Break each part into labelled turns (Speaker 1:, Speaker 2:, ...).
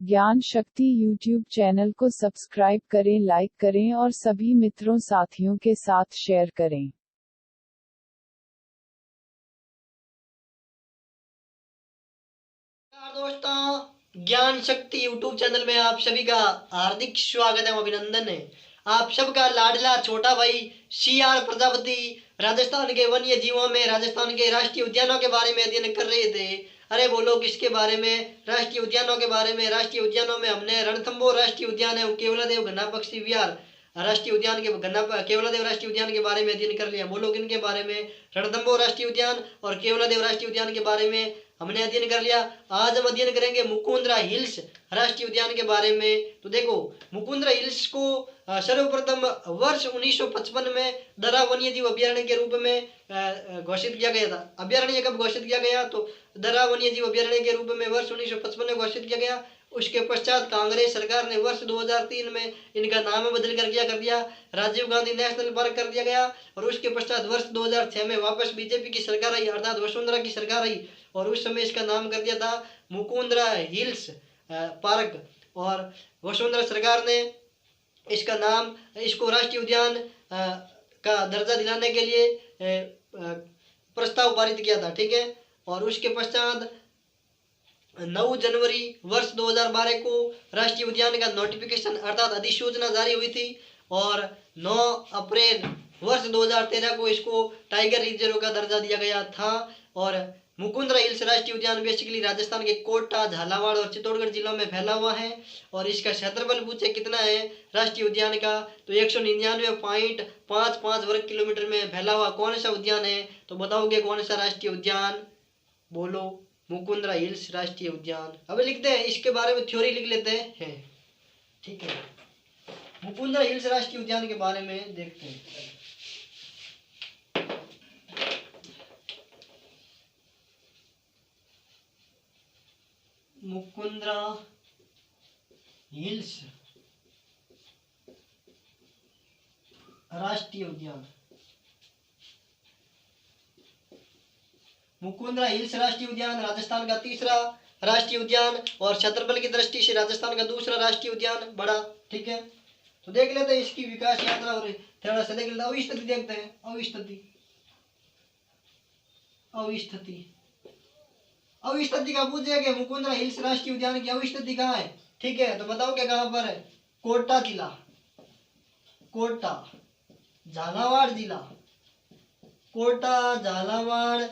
Speaker 1: ज्ञान शक्ति YouTube channel को सब्सक्राइब करें, लाइक करें और सभी मित्रों साथियों के साथ शेयर करें।
Speaker 2: दोस्तों, ज्ञान शक्ति यूट्यूब चैनल में आप सभी का हार्दिक स्वागत है, अभिनंदन है। आप सबका लाडला छोटा भाई CR प्रजापति राजस्थान के वन्य जीवों में राजस्थान के राष्ट्रीय उद्यानों के बारे में अध्ययन कर रहे थे। अरे बोलो किसके बारे में? राष्ट्रीय उद्यानों के बारे में। राष्ट्रीय उद्यानों में हमने रणथंभौर राष्ट्रीय उद्यान है, केवलादेव घना पक्षी विहार राष्ट्रीय उद्यान के केवलादेव राष्ट्रीय उद्यान के बारे में अध्ययन कर लिया। बोलो किन के बारे में? रणथंभौर राष्ट्रीय उद्यान और केवलादेव राष्ट्रीय उद्यान के बारे में हमने अध्ययन कर लिया। आज हम अध्ययन करेंगे मुकुंदरा हिल्स राष्ट्रीय उद्यान के बारे में। तो देखो, मुकुंदरा हिल्स को सर्वप्रथम वर्ष 1955 में दर्रा वन्यजीव अभ्यारण्य के रूप में घोषित किया गया था। अभ्यारण्य कब घोषित किया गया? तो दर्रा वन्यजीव अभ्यारण्य के रूप में वर्ष 1955 में घोषित किया गया। उसके पश्चात कांग्रेस सरकार ने वर्ष 2003 में इनका नाम बदल कर क्या कर दिया? राजीव गांधी नेशनल पार्क कर दिया गया। और उसके पश्चात वर्ष 2006 में वापस बीजेपी की सरकार आई, अर्थात वसुंधरा की सरकार आई, और उस समय इसका नाम कर दिया था मुकुंदरा हिल्स पार्क। और वसुंधरा सरकार ने इसका नाम, इसको राष्ट्रीय उद्यान का दर्जा दिलाने के लिए प्रस्ताव पारित किया था, ठीक है। और उसके पश्चात 9 जनवरी वर्ष 2012 को राष्ट्रीय उद्यान का नोटिफिकेशन अर्थात अधिसूचना जारी हुई थी। और 9 अप्रैल वर्ष 2013 को इसको टाइगर रिजर्व का दर्जा दिया गया था। और मुकुंदरा हिल्स राष्ट्रीय उद्यान बेसिकली राजस्थान के कोटा, झालावाड़ और चित्तौड़गढ़ जिलों में फैला हुआ है। और इसका क्षेत्रफल पूछे कितना है राष्ट्रीय उद्यान का, तो 199.55 वर्ग किलोमीटर में फैला हुआ कौन सा उद्यान है? तो बताओगे कौन सा राष्ट्रीय उद्यान? बोलो, मुकुंदरा हिल्स राष्ट्रीय उद्यान। अब लिखते हैं, इसके बारे में थ्योरी लिख लेते हैं, ठीक है। मुकुंदरा हिल्स राष्ट्रीय उद्यान के बारे में देखते हैं। मुकुंदरा हिल्स राष्ट्रीय उद्यान। मुकुंदरा हिल्स राष्ट्रीय उद्यान राजस्थान का तीसरा राष्ट्रीय उद्यान और क्षेत्रफल की दृष्टि से राजस्थान का दूसरा राष्ट्रीय उद्यान बड़ा, ठीक है। तो देख लेते हैं इसकी विकास यात्रा और थोड़ा सा देख लेते हैं। अवस्थिति देखते हैं, अवस्थिति का पूछे कि मुकुंदरा हिल्स राष्ट्रीय उद्यान की अवस्थिति कहाँ है, ठीक है। तो बताओ क्या कहाँ पर है? कोटा जिला, कोटा झालावाड़ जिला, कोटा झालावाड़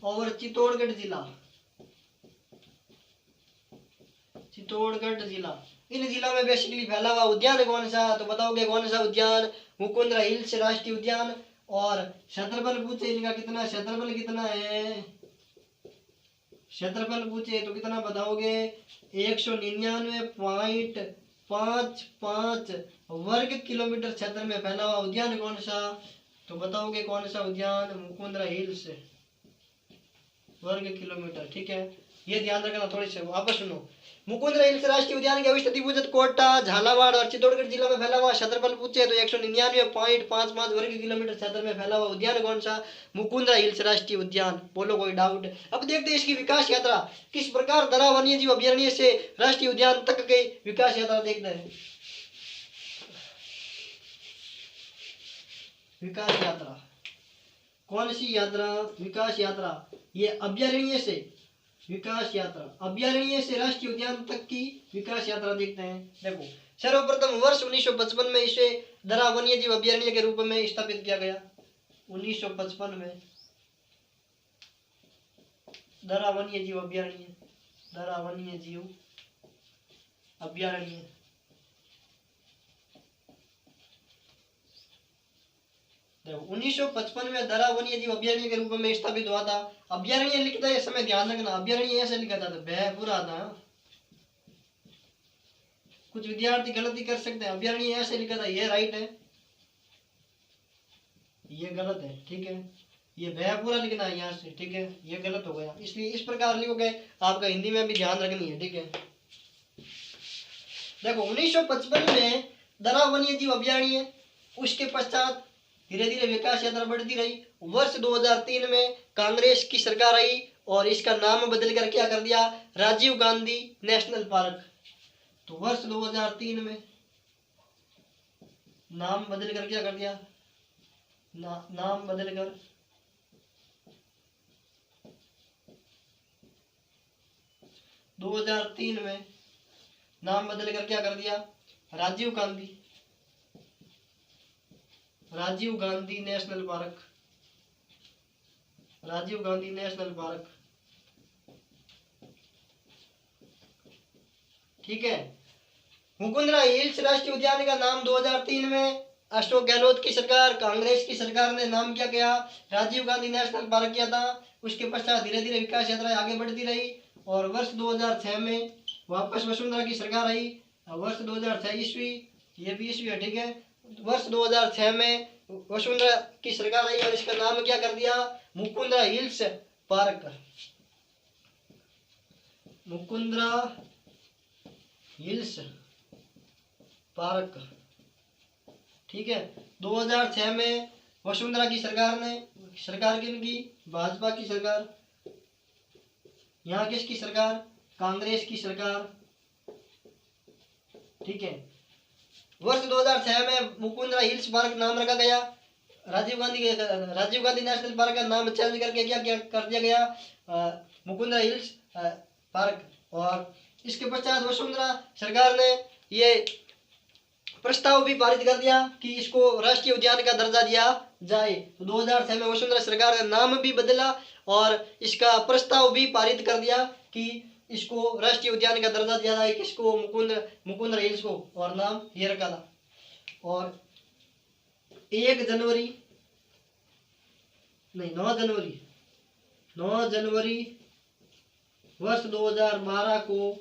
Speaker 2: और चित्तौड़गढ़ जिला, इन जिलों में बेसिकली फैला हुआ उद्यान कौन सा? तो बताओगे कौन सा उद्यान? मुकुंदरा हिल्स राष्ट्रीय उद्यान। और क्षेत्रफल पूछे इनका कितना, क्षेत्रफल कितना है? क्षेत्रफल पूछे तो कितना बताओगे? 199.55 वर्ग किलोमीटर क्षेत्र में फैला हुआ उद्यान कौन सा? तो बताओगे कौन सा उद्यान? मुकुंदरा हिल्स वर्ग किलोमीटर, ठीक है। ये ध्यान रखना। थोड़ी से वापस सुनो। मुकुंदरा हिल्स राष्ट्रीय उद्यान की अवस्थिति पूछे कोटा, झालावाड़ और चित्तौड़गढ़ जिला में फैला हुआ। क्षेत्रफल पूछे तो 199.55 वर्ग किलोमीटर क्षेत्र में फैला हुआ उद्यान कौन सा? मुकुंदरा हिल्स राष्ट्रीय उद्यान। बोलो कोई डाउट? अब देखते हैं इसकी विकास यात्रा किस प्रकार दर्रा वन्यजीव अभ्यारण्य से राष्ट्रीय उद्यान तक गई। विकास यात्रा देखते हैं। विकास यात्रा कौन सी यात्रा? विकास यात्रा ये अभ्यारण्य से, विकास यात्रा अभ्यारण्य से राष्ट्रीय उद्यान तक की विकास यात्रा देखते हैं। देखो, सर्वप्रथम वर्ष 1955 में इसे दर्रा वन्यजीव अभ्यारण्य के रूप में स्थापित किया गया। 1955 में दर्रा वन्यजीव अभ्यारण्य, दर्रा वन्यजीव अभ्यारण्य। देखो, 1955 में दर्रा वन्यजीव अभ्यारण्य के रूप में स्थापित हुआ था। अभ्यारण्य लिखता है समय ध्यान रखना, अभ्यारण्य ऐसे लिखा था, पूरा था। कुछ विद्यार्थी गलती कर सकते हैं, अभ्यारण्य ऐसे लिखा था, ये राइट है, ये गलत है, ठीक है। ये पूरा लिखना है यहाँ से, ठीक है, ये गलत हो गया, इसलिए इस प्रकार लिखोगे। आपका हिंदी में भी ध्यान रखनी है, ठीक है। देखो, 1955 में दर्रा वन्यजीव अभ्यारण्य, उसके पश्चात धीरे धीरे विकास यात्रा बढ़ती रही। वर्ष 2003 में कांग्रेस की सरकार आई और इसका नाम बदल कर क्या कर दिया? Rajiv Gandhi national park. तो वर्ष 2003 में नाम बदल कर क्या कर दिया, नाम बदल कर 2003 में नाम बदल कर क्या कर दिया, Rajiv Gandhi, Rajiv Gandhi national park, Rajiv Gandhi national park. ठीक है। मुकुंदरा हिल्स राष्ट्रीय उद्यान का नाम 2003 में अशोक गहलोत की सरकार, कांग्रेस की सरकार ने नाम क्या किया, राजीव गांधी नेशनल पार्क किया था। उसके पश्चात धीरे धीरे विकास यात्रा आगे बढ़ती रही और वर्ष 2006 में वापस वसुंधरा की सरकार आई। वर्ष 2006 ईस्वी, ये भी ईस्वी है, ठीक है। वर्ष 2006 में वसुंधरा की सरकार आई और इसका नाम क्या कर दिया, Mukundra hills park, Mukundra hills park. ठीक है। 2006 में वसुंधरा की सरकार ने, सरकार किनकी, भाजपा की सरकार, यहाँ किसकी सरकार, कांग्रेस की सरकार। ठीक है। वर्ष 2006 में मुकुंदरा हिल्स पार्क नाम रखा गया। राजीव गांधी नेशनल पार्क का नाम चेंज करके क्या क्या कर दिया गया, मुकुंदरा हिल्स पार्क। और इसके पश्चात वसुंधरा सरकार ने ये प्रस्ताव भी पारित कर दिया कि इसको राष्ट्रीय उद्यान का दर्जा दिया जाए। तो 2006 में वसुंधरा सरकार ने नाम भी बदला और इसका प्रस्ताव भी पारित कर दिया कि इसको राष्ट्रीय उद्यान का दर्जा दिया जाए, किसको, मुकुंदरा हिल्स को, और नाम ये रखा था। और 9 जनवरी वर्ष 2012 को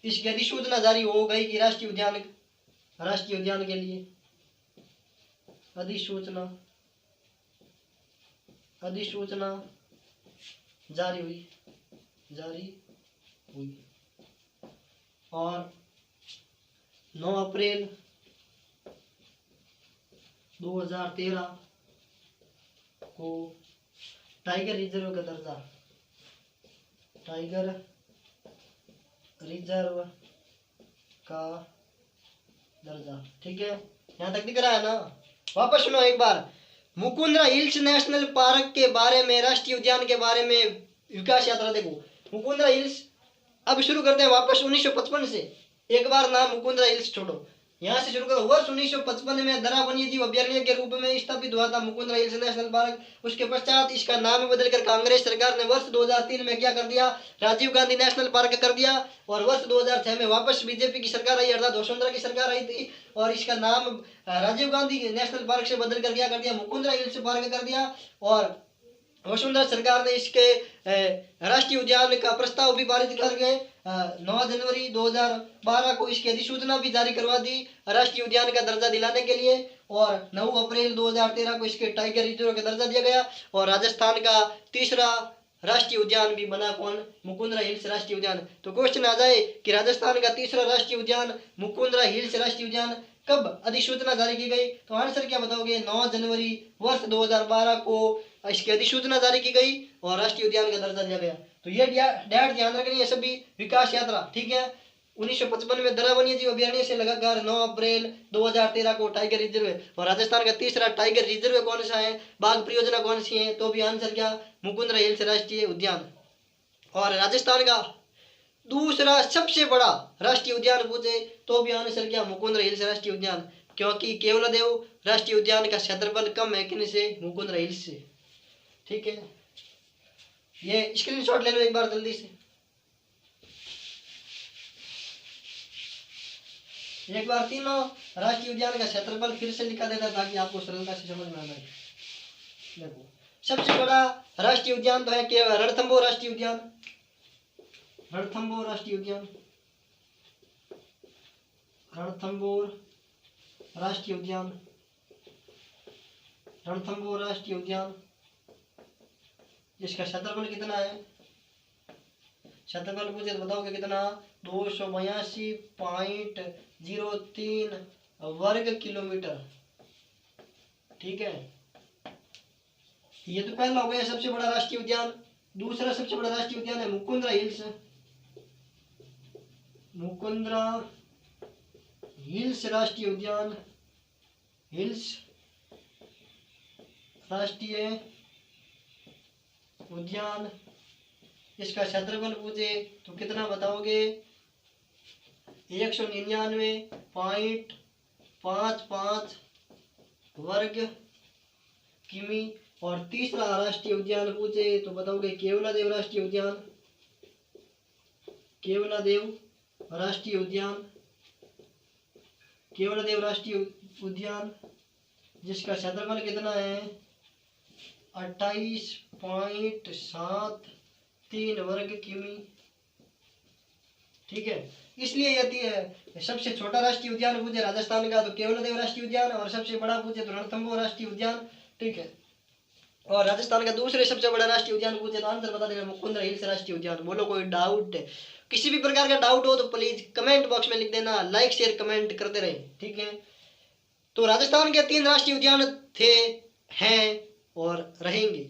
Speaker 2: इसकी अधिसूचना जारी हो गई कि राष्ट्रीय उद्यान के लिए अधिसूचना जारी हुई और 9 अप्रैल 2013 को टाइगर रिजर्व का दर्जा, टाइगर रिजर्व का दर्जा। ठीक है, यहाँ तक दिख रहा है ना। वापस सुनो एक बार, मुकुंदरा हिल्स नेशनल पार्क के बारे में, राष्ट्रीय उद्यान के बारे में विकास यात्रा देखो। मुकुंदरा हिल्स, अब शुरू करते हैं वापस 1955 से। एक बार नाम मुकुंदरा हिल्स छोड़ो, यहाँ से शुरू करो। वर्ष 1955 में दरा वन्यजीव अभ्यारण्य के रूप में स्थापित हुआ था मुकुंदरा हिल्स नेशनल पार्क। उसके पश्चात इसका नाम बदलकर कांग्रेस सरकार ने वर्ष 2003 में क्या कर दिया, राजीव गांधी नेशनल पार्क कर दिया। और वर्ष 2006 में वापस बीजेपी की सरकार आई, अर्थात वसुंधरा की सरकार आई थी, और इसका नाम राजीव गांधी नेशनल पार्क से बदल कर क्या कर दिया, मुकुंदरा हिल्स पार्क कर दिया। और वसुंधरा सरकार ने इसके राष्ट्रीय उद्यान का प्रस्ताव भी पारित करके 9 जनवरी 2012 को इसकी अधिसूचना भी जारी करवा दी राष्ट्रीय उद्यान का दर्जा दिलाने के लिए। और 9 अप्रैल 2013 को इसके टाइगर रिजर्व का दर्जा दिया गया। और राजस्थान का तीसरा राष्ट्रीय उद्यान भी बना कौन, मुकुंदरा हिल्स राष्ट्रीय उद्यान। तो क्वेश्चन आ जाए कि राजस्थान का तीसरा राष्ट्रीय उद्यान मुकुंदरा हिल्स राष्ट्रीय उद्यान कब अधिसूचना जारी की गई, तो आंसर क्या बताओगे, 9 जनवरी वर्ष 2012 को इसकी अधिसूचना जारी की गई और राष्ट्रीय उद्यान का दर्जा दिया गया। तो ये डेट ध्यान रखनी है सभी। विकास यात्रा, ठीक है। 1955 में दरा वन्यजीव अभ्यारण्य से लगाकर 9 अप्रैल 2013 को टाइगर रिजर्व। और राजस्थान का तीसरा टाइगर रिजर्व कौन सा है, बाघ परियोजना कौन सी है, तो भी आंसर क्या, मुकुंदरा हिल्स राष्ट्रीय उद्यान। और राजस्थान का दूसरा सबसे बड़ा राष्ट्रीय उद्यान पूछे तो भी आंसर क्या, मुकुंदरा हिल्स राष्ट्रीय उद्यान। क्योंकि केवलादेव राष्ट्रीय उद्यान का क्षेत्रफल कम है किन से, मुकुंदरा हिल्स से। ठीक है, ये स्क्रीनशॉट ले लो एक बार जल्दी से। एक बार तीनों राष्ट्रीय उद्यान का क्षेत्रफल फिर से लिखा देता ताकि आपको सरलता से समझ में आ जाए। देखो, सबसे बड़ा राष्ट्रीय उद्यान तो है कि रणथंभौर राष्ट्रीय उद्यान, रणथंभौर राष्ट्रीय उद्यान, रणथंभौर राष्ट्रीय उद्यान, रणथंभौर राष्ट्रीय उद्यान। इसका क्षेत्रफल कितना है, क्षेत्रफल पूछे तो बताओगे कितना, 282.03 वर्ग किलोमीटर। ठीक है, ये तो पहला हो गया सबसे बड़ा राष्ट्रीय उद्यान। दूसरा सबसे बड़ा राष्ट्रीय उद्यान है मुकुंदरा हिल्स, मुकुंदरा हिल्स राष्ट्रीय उद्यान, हिल्स राष्ट्रीय उद्यान। इसका क्षेत्रफल पूछे तो कितना बताओगे? 199.55 वर्ग किमी। और तीसरा राष्ट्रीय उद्यान पूछे तो बताओगे केवलादेव राष्ट्रीय उद्यान, केवलादेव राष्ट्रीय उद्यान, केवलादेव राष्ट्रीय उद्यान, जिसका क्षेत्रफल कितना है? 28.73 वर्ग किमी। ठीक है, इसलिए यदि है सबसे छोटा राष्ट्रीय उद्यान पूछे राजस्थान का तो केवलादेव राष्ट्रीय उद्यान, और सबसे बड़ा पूछे तो रणथंभौर राष्ट्रीय उद्यान। ठीक है, और राजस्थान का दूसरे सबसे बड़ा राष्ट्रीय उद्यान पूछे तो आंसर बता देना मुकुंदरा हिल्स राष्ट्रीय उद्यान। बोलो कोई डाउट है? किसी भी प्रकार का डाउट हो तो प्लीज कमेंट बॉक्स में लिख देना, लाइक शेयर कमेंट करते रहे। ठीक है, तो राजस्थान के 3 राष्ट्रीय उद्यान थे, हैं और रहेंगे।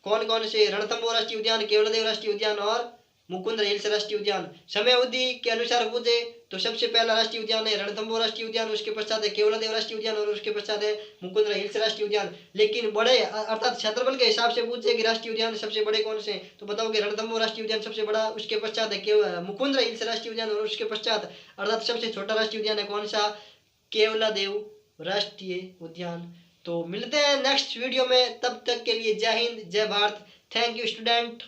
Speaker 2: कौन कौन से? रणथंभौर राष्ट्रीय उद्यान, केवलादेव राष्ट्रीय उद्यान और मुकुंदरा हिल्स राष्ट्रीय उद्यान। समय अवधि के अनुसार पूछे तो सबसे पहला राष्ट्रीय उद्यान है रणथंभौर राष्ट्रीय उद्यान, उसके पश्चात है केवलादेव राष्ट्रीय उद्यान और उसके पश्चात है मुकुंदरा हिल्स राष्ट्रीय उद्यान। लेकिन बड़े अर्थात क्षेत्रफल के हिसाब से पूछे कि राष्ट्रीय उद्यान सबसे बड़े कौन से, तो बताओगे रणथंभौर राष्ट्रीय उद्यान सबसे बड़ा, उसके पश्चात है मुकुंदरा हिल्स राष्ट्रीय उद्यान और उसके पश्चात अर्थात सबसे छोटा राष्ट्रीय उद्यान है कौन सा? केवलादेव राष्ट्रीय उद्यान। तो मिलते हैं नेक्स्ट वीडियो में, तब तक के लिए जय हिंद जय भारत। Thank you student.